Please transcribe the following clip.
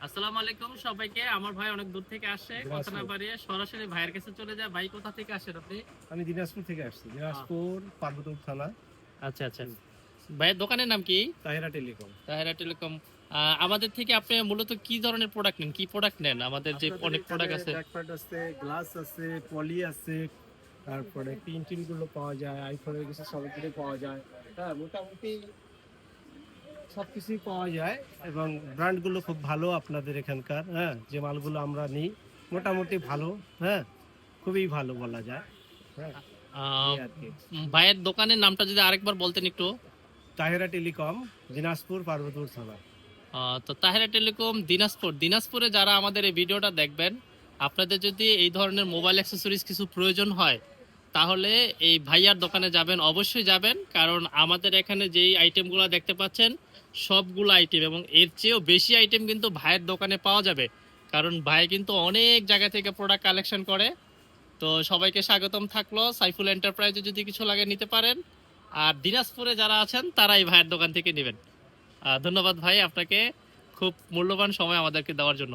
আসসালামু আলাইকুম সবাইকে। আমার ভাই অনেক দূর থেকে আসছে, কথা না বাড়িয়ে সরাসরি ভাইয়ের কাছে চলে যায়। ভাই কোথা থেকে আসেন আপনি? আমি দিনাজপুর থেকে আসছি, দিনাজপুর পার্বতীপুর থানা। আচ্ছা আচ্ছা। ভাইয়ের দোকানের নাম কি? তাহেরা টেলিকম। তাহেরা টেলিকম। আমাদের থেকে আপনি মূলত কি ধরনের প্রোডাক্ট নেন? কি প্রোডাক্ট নেন? আমাদের যে আপনাদের অনেক এখানে প্রোডাক্ট আছে। ব্যাকপ্যাড আছে, গ্লাস আছে, পলি আছে, তারপরে প্রিন্টিং গুলো পাওয়া যায়, আইফোনের কিছু সলিড পাওয়া যায়। হ্যাঁ, মোটামুটি সবকিছুই পাওয়া যায় এবং ব্র্যান্ড গুলো খুব ভালো আপনাদের এখানকার। হ্যাঁ, যে মালগুলো আমরা নিই মোটামুটি ভালো। হ্যাঁ, খুবই ভালো বলা যায়। হ্যাঁ, আহ, এই আর কি। ভাইয়ের দোকানের নামটা যদি আরেকবার বলতেন একটু। তাহেরা টেলিকম, দিনাজপুর পার্বতীপুর থানা। তো তাহেরা টেলিকম দিনাজপুরে যারা আমাদের এই ভিডিওটা দেখবেন, আপনাদের যদি এই ধরনের মোবাইল অ্যাক্সেসরিজ কিছু প্রয়োজন হয় তাহলে এই ভাইয়ার দোকানে যাবেন, অবশ্যই যাবেন। কারণ আমাদের এখানে যেই আইটেমগুলো দেখতে পাচ্ছেন সবগুলো আইটেম এবং এর চেয়েও বেশি আইটেম কিন্তু ভাইয়ের দোকানে পাওয়া যাবে। কারণ ভাই কিন্তু অনেক জায়গা থেকে প্রোডাক্ট কালেকশন করে। তো সবাইকে স্বাগতম থাকলো। সাইফুল এন্টারপ্রাইজে যদি কিছু লাগে নিতে পারেন। আর দিনাজপুরে যারা আছেন তারা এই ভাইয়ের দোকান থেকে নেবেন। ধন্যবাদ ভাই আপনাকে, খুব মূল্যবান সময় আমাদেরকে দেওয়ার জন্য।